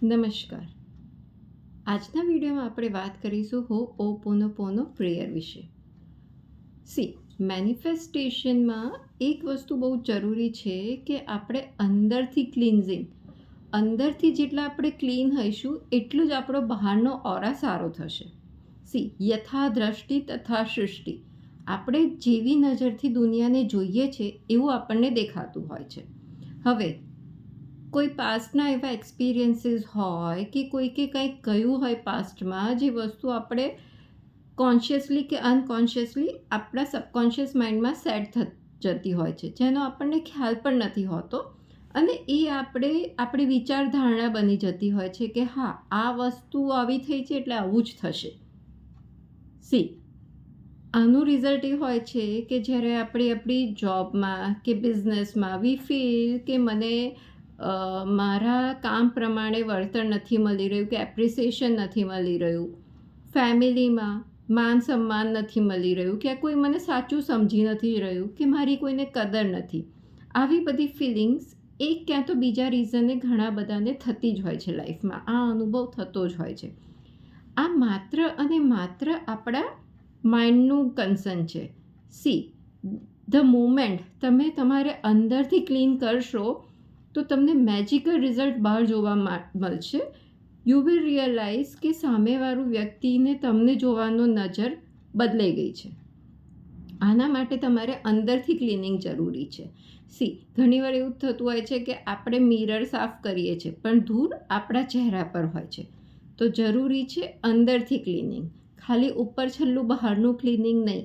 નમસ્કાર. આજના વિડીયોમાં આપણે વાત કરીશું હો'ઓપોનોપોનો પ્રેયર વિશે. મેનિફેસ્ટેશનમાં એક વસ્તુ બહુ જરૂરી છે કે આપણે અંદરથી ક્લિન્ઝિંગ, અંદરથી જેટલા આપણે ક્લીન હઈશું એટલું જ આપણો બહારનો ઓરા સારો થશે. યથા દ્રષ્ટિ તથા સૃષ્ટિ. આપણે જેવી નજરથી દુનિયાને જોઈએ છે એવું આપણને દેખાતું હોય છે. હવે કોઈ પાસ્ટના એવા એક્સપિરિયન્સીસ હોય કે કોઈકે કંઈક કહ્યું હોય પાસ્ટમાં, જે વસ્તુ આપણે કોન્શિયસલી કે અનકોન્શિયસલી આપણા સબકોન્શિયસ માઇન્ડમાં સેટ જતી હોય છે, જેનો આપણને ખ્યાલ પણ નથી હોતો, અને એ આપણી વિચારધારણા બની જતી હોય છે કે હા, આ વસ્તુ આવી થઈ છે એટલે આવું જ થશે. આનું રિઝલ્ટ એ હોય છે કે જ્યારે આપણે આપણી જોબમાં કે બિઝનેસમાં વી ફીલ કે મને મારા કામ પ્રમાણે વળતર નથી મળી રહ્યું કે એપ્રિસિએશન નથી મળી રહ્યું, ફેમિલીમાં માન સન્માન નથી મળી રહ્યું, કે કોઈ મને સાચું સમજી નથી રહ્યું, કે મારી કોઈને કદર નથી, આવી બધી ફિલિંગ્સ એક ક્યાં તો બીજા રીઝને ઘણા બધાને થતી જ હોય છે લાઈફમાં. આ અનુભવ થતો જ હોય છે. આ માત્ર અને માત્ર આપણા માઇન્ડનું કન્સર્ન છે. ધ મોમેન્ટ તમે તમારે અંદરથી ક્લીન કરશો તો તમને મેજિકલ રિઝલ્ટ બહાર જોવા મળશે. યુ વિલ રિયલાઇઝ કે સામેવાળું વ્યક્તિને તમને જોવાનો નજર બદલાઈ ગઈ છે. આના માટે તમારે અંદરથી ક્લિનિંગ જરૂરી છે. ઘણીવાર એવું થતું હોય છે કે આપણે મિરર સાફ કરીએ છીએ પણ ધૂળ આપણા ચહેરા પર હોય છે. તો જરૂરી છે અંદરથી ક્લિનિંગ, ખાલી ઉપર છેલ્લું બહારનું ક્લિનિંગ નહીં.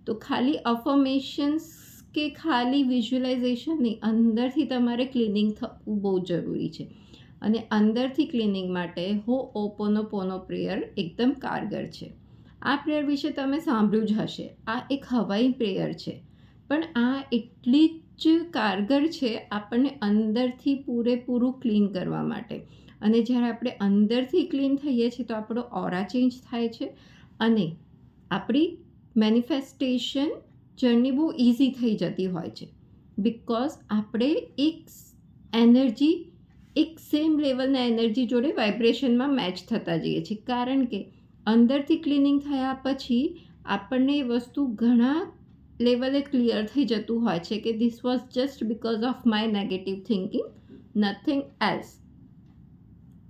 તો ખાલી અફર્મેશન્સ કે ખાલી વિઝ્યુલાઇઝેશન નહીં, અંદરથી તમારે ક્લિનિંગ થવું બહુ જરૂરી છે. અને અંદરથી ક્લિનિંગ માટે હો'ઓપોનોપોનો પ્રેયર એકદમ કારગર છે. આ પ્રેયર વિશે તમે સાંભળ્યું જ હશે. આ એક હવાઈ પ્રેયર છે, પણ આ એટલી જ કારગર છે આપણને અંદરથી પૂરેપૂરું ક્લીન કરવા માટે. અને જ્યારે આપણે અંદરથી ક્લીન થઈએ છીએ તો આપણો ઓરા ચેન્જ થાય છે અને આપણી મેનિફેસ્ટેશન જર્ની બહુ ઇઝી થઈ જતી હોય છે. બિકોઝ આપણે એક સેમ લેવલના એનર્જી જોડે વાઇબ્રેશનમાં મેચ થતા જઈએ છીએ. કારણ કે અંદરથી ક્લિનિંગ થયા પછી આપણને એ વસ્તુ ઘણા લેવલે ક્લિયર થઈ જતું હોય છે કે this was just because of my negative thinking, nothing else.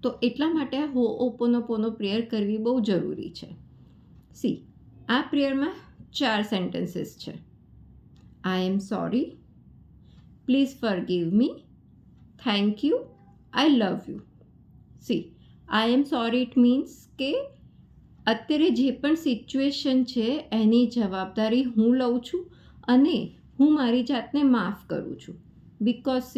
તો એટલા માટે આ હો'ઓપોનોપોનો પ્રેયર કરવી બહુ જરૂરી છે. આ પ્રેયરમાં 4 સેન્ટેન્સીસ છે. I am sorry, please forgive me, thank you, I love you. I am sorry it means કે અત્યારે જે પણ સિચ્યુએશન છે એની જવાબદારી હું લઉં છું અને હું મારી જાતને માફ કરું છું. બિકોઝ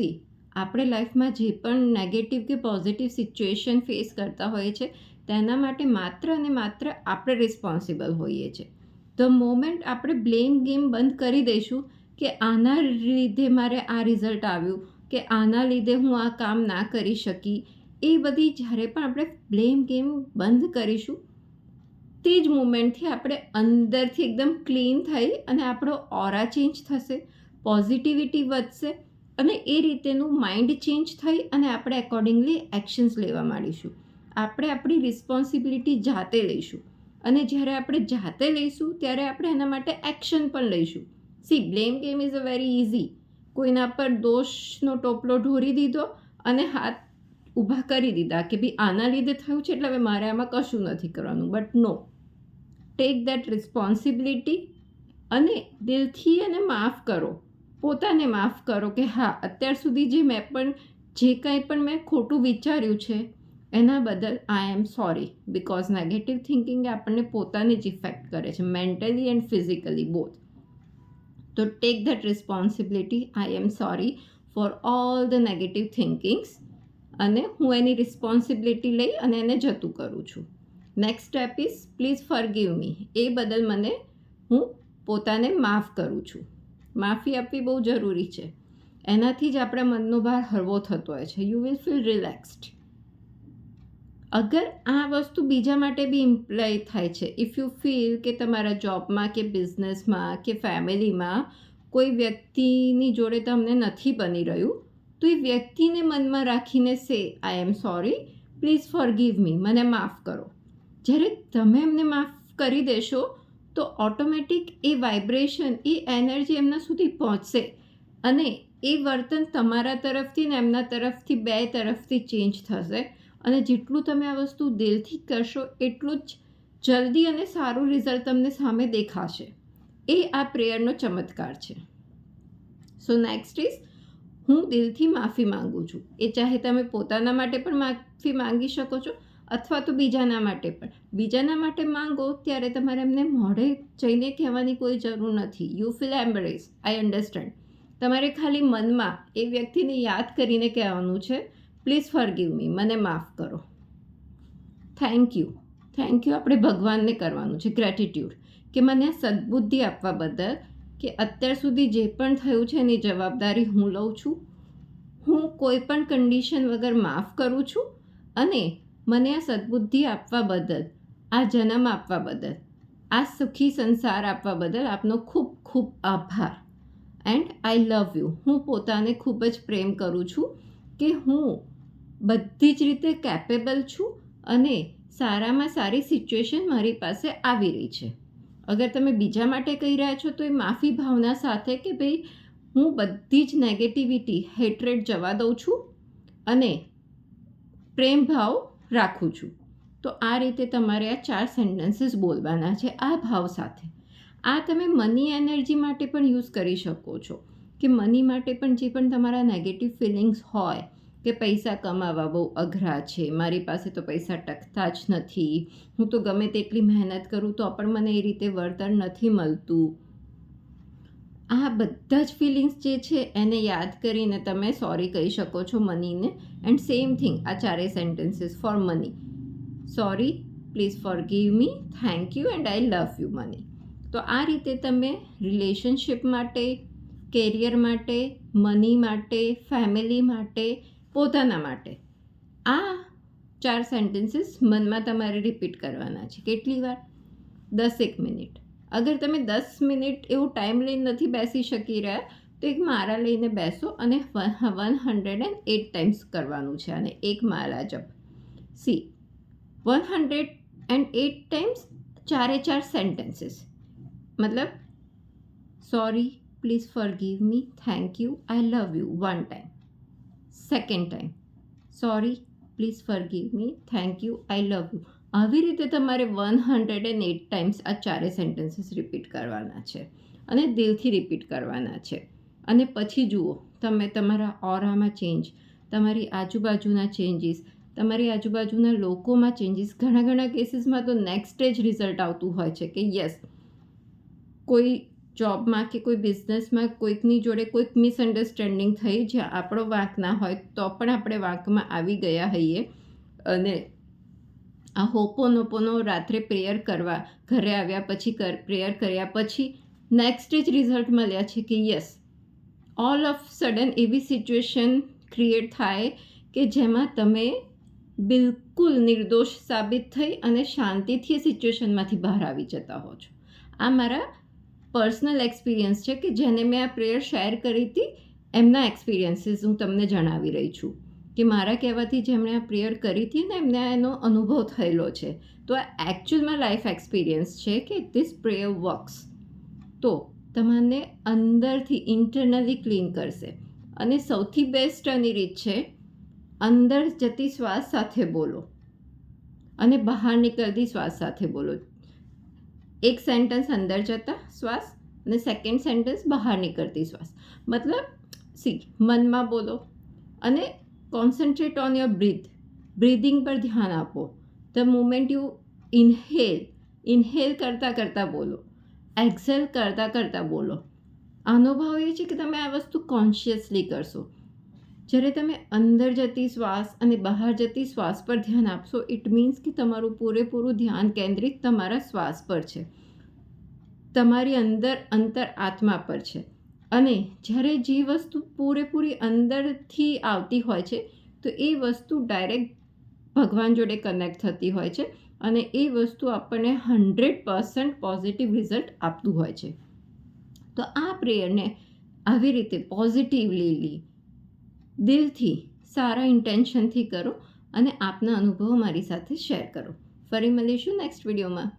આપણે લાઈફમાં જે પણ નેગેટિવ કે પોઝિટિવ સિચ્યુએશન ફેસ કરતા હોઈએ છીએ તેના માટે માત્ર અને માત્ર આપણે રિસ્પોન્સિબલ હોઈએ છીએ. ધ મોમેન્ટ આપણે બ્લેમ ગેમ બંધ કરી દઈશું કે આના લીધે મારે આ રિઝલ્ટ આવ્યું, કે આના લીધે હું આ કામ ના કરી શકી, એ બધી જ્યારે પણ આપણે બ્લેમ ગેમ બંધ કરીશું તે જ મોમેન્ટથી આપણે અંદરથી એકદમ ક્લીન થઈ અને આપણો ઓરા ચેન્જ થશે, પોઝિટિવિટી વધશે અને એ રીતેનું માઇન્ડ ચેન્જ થઈ અને આપણે એકોર્ડિંગલી એક્શન્સ લેવા માંડીશું. આપણે આપણી રિસ્પોન્સિબિલિટી જાતે લઈશું અને જ્યારે આપણે જાતે લઈશું ત્યારે આપણે એના માટે એક્શન પણ લઈશું. Blame game is a very easy. કોઈના પર દોષનો ટોપલો ઢોરી દીધો અને હાથ ઊભા કરી દીધા કે ભાઈ આના લીધે થયું છે એટલે હવે મારે આમાં કશું નથી કરવાનું. But no, take that responsibility અને દિલથી એને માફ કરો, પોતાને માફ કરો કે હા, અત્યાર સુધી જે કંઈ પણ મેં ખોટું વિચાર્યું છે એના બદલ I am sorry. Because negative thinking આપણને પોતાને જ ઇફેક્ટ કરે છે, મેન્ટલી એન્ડ ફિઝિકલી બોથ. તો take that responsibility. I am sorry for all the negative thinkings અને હું એની રિસ્પોન્સિબિલિટી લઈ અને એને જતું કરું છું. Next step is please forgive me. એ બદલ હું પોતાને માફ કરું છું. માફી આપવી બહુ જરૂરી છે. એનાથી જ આપણા મનનો ભાર હળવો થતો હોય છે. You will feel relaxed. અગર આ વસ્તુ બીજા માટે બી ઇમ્પ્લાય થાય છે, ઇફ યુ ફીલ કે તમારા જોબમાં કે બિઝનેસમાં કે ફેમિલીમાં કોઈ વ્યક્તિની જોડે તમને નથી બની રહ્યું, તો એ વ્યક્તિને મનમાં રાખીને સે આઈ એમ સોરી, પ્લીઝ ફોરગીવ મી, મને માફ કરો. જ્યારે તમે એમને માફ કરી દેશો તો ઓટોમેટિક એ વાઇબ્રેશન, એ એનર્જી એમના સુધી પહોંચશે અને એ વર્તન તમારા તરફથી ને એમના તરફથી, બે તરફથી ચેન્જ થશે. અને જેટલું તમે આ વસ્તુ દિલથી કરશો એટલું જ જલ્દી અને સારું રિઝલ્ટ તમને સામે દેખાશે. એ આ પ્રેયરનો ચમત્કાર છે. સો નેક્સ્ટ ઇઝ, હું દિલથી માફી માંગુ છું. એ ચાહે તમે પોતાના માટે પણ માફી માંગી શકો છો અથવા તો બીજાના માટે પણ. બીજાના માટે માંગો ત્યારે તમારે એમને મોઢે જઈને કહેવાની કોઈ જરૂર નથી. You feel embarrass, I understand. તમારે ખાલી મનમાં એ વ્યક્તિને યાદ કરીને કહેવાનું છે, પ્લીઝ ફોરગીવ મી, મને માફ કરો. Thank you. થેન્ક યુ આપણે ભગવાનને કરવાનું છે, ગ્રેટિટ્યૂડ, કે મને આ સદબુદ્ધિ આપવા બદલ, કે અત્યાર સુધી જે પણ થયું છે એની જવાબદારી હું લઉં છું. હું કોઈ પણ કન્ડિશન વગર માફ કરું છું અને મને આ સદબુદ્ધિ આપવા બદલ, આ જન્મ આપવા બદલ, આ સુખી સંસાર આપવા બદલ આપનો ખૂબ ખૂબ આભાર. And I love you. હું પોતાને ખૂબ જ પ્રેમ કરું છું કે હું બધી જ રીતે કેપેબલ છું અને સારામાં સારી સિચ્યુએશન મારી પાસે આવી રહી છે. અગર તમે બીજા માટે કહી રહ્યા છો તો એ માફી ભાવના સાથે કે ભાઈ હું બધી જ નેગેટિવિટી, હેટ્રેડ જવા દઉં છું અને પ્રેમ ભાવ રાખું છું. તો આ રીતે તમારે આ 4 સેન્ટેન્સીસ બોલવાના છે આ ભાવ સાથે. આ તમે મની એનર્જી માટે પણ યુઝ કરી શકો છો, કે મની માટે પણ જે પણ તમારા નેગેટિવ ફિલિંગ્સ હોય કે પૈસા કમાવા બહુ અઘરા છે, મારી પાસે તો પૈસા ટકતા જ નથી, હું તો ગમે તેટલી મહેનત કરું તો પણ મને એ રીતે વળતર નથી મળતું. આ બધા જ ફિલિંગ્સ જે છે એને યાદ કરીને તમે સોરી કહી શકો છો મનીને. એન્ડ સેમ થિંગ, આ 4 sentences for money. Sorry, please forgive me, thank you and I love you money. તો આ રીતે તમે રિલેશનશિપ માટે, કેરિયર માટે, મની માટે, ફેમિલી માટે, પોતાના માટે આ 4 સેન્ટેન્સીસ મનમાં તમારે રિપીટ કરવાના છે. કેટલી વાર? 10 મિનિટ. અગર તમે 10 મિનિટ એવું ટાઈમ લઈને નથી બેસી શકી રહ્યા તો એક માળા લઈને બેસો અને 108 ટાઈમ્સ કરવાનું છે. અને એક માળા જપ. See, 108 times 4 sentences. મતલબ sorry, please forgive me, thank you, I love you 1 time. Second time sorry, please forgive me, thank you, I love you. આવી રીતે તમારે 108 ટાઈમ્સ આ 4 સેન્ટેન્સીસ રિપીટ કરવાના છે અને દિલથી રિપીટ કરવાના છે. અને પછી જુઓ તમે તમારા ઓરામાં ચેન્જ, તમારી આજુબાજુના ચેન્જીસ, તમારી આજુબાજુના લોકોમાં ચેન્જીસ. ઘણા કેસીસમાં તો નેક્સ્ટ ડે જ રિઝલ્ટ આવતું હોય છે કે યસ, કોઈ જોબમાં કે કોઈ બિઝનેસમાં કોઈકની જોડે કોઈક મિસઅન્ડરસ્ટેન્ડિંગ થઈ, જ્યાં આપણો વાંક ના હોય તો પણ આપણે વાંકમાં આવી ગયા હોઈએ અને આ હોપોનોપોનો રાત્રે પ્રેયર કરવા ઘરે આવ્યા પછી પ્રેયર કર્યા પછી નેક્સ્ટ જ રિઝલ્ટ મળ્યા છે કે યસ, ઓલ ઓફ સડન એવી સિચ્યુએશન ક્રિએટ થાય કે જેમાં તમે બિલકુલ નિર્દોષ સાબિત થઈ અને શાંતિથી એ સિચ્યુએશનમાંથી બહાર આવી જતા હો છો. આ મારા પર્સનલ એક્સપિરિયન્સ છે કે જેને મેં આ પ્રેયર શેર કરી હતી, એમના એક્સપિરિયન્સીસ હું તમને જણાવી રહી છું કે મારા કહેવાથી જેમણે આ પ્રેયર કરી હતી ને એમને એનો અનુભવ થયેલો છે. તો આ એકચ્યુઅલમાં લાઈફ એક્સપિરિયન્સ છે કે ધીસ પ્રેયર વર્ક્સ. તો તમને અંદરથી ઇન્ટરનલી ક્લીન કરશે. અને સૌથી બેસ્ટ આની રીત છે, અંદર જતી શ્વાસ સાથે બોલો અને બહાર નીકળતી શ્વાસ સાથે બોલો. એક સેન્ટેન્સ અંદર જતા શ્વાસ અને સેકન્ડ સેન્ટેન્સ બહાર નીકળતી શ્વાસ. મતલબ સી, મનમાં બોલો અને કોન્સન્ટ્રેટ ઓન યોર બ્રીધિંગ પર ધ્યાન આપો. ધ મુમેન્ટ યુ ઇન્હેલ કરતાં બોલો, એક્સેલ કરતાં બોલો. આનો ભાવ એ છે કે તમે આ વસ્તુ કોન્શિયસલી કરશો. જ્યારે તમે અંદર જતી શ્વાસ અને બહાર જતી શ્વાસ પર ધ્યાન આપશો, ઇટ મીન્સ કે તમારું પૂરેપૂરું ધ્યાન કેન્દ્રિત તમારા શ્વાસ પર છે, તમારી અંતર આત્મા પર છે. અને જ્યારે જે વસ્તુ પૂરેપૂરી અંદરથી આવતી હોય છે તો એ વસ્તુ ડાયરેક્ટ ભગવાન જોડે કનેક્ટ થતી હોય છે અને એ વસ્તુ આપણને 100% પોઝિટિવ રિઝલ્ટ આપતું હોય છે. તો આ પ્રેયરને આવી રીતે પોઝિટિવલી દિલથી સારા ઇન્ટેન્શનથી કરો અને આપના અનુભવો મારી સાથે શેર કરો. ફરી મળીશું નેક્સ્ટ વિડીયોમાં.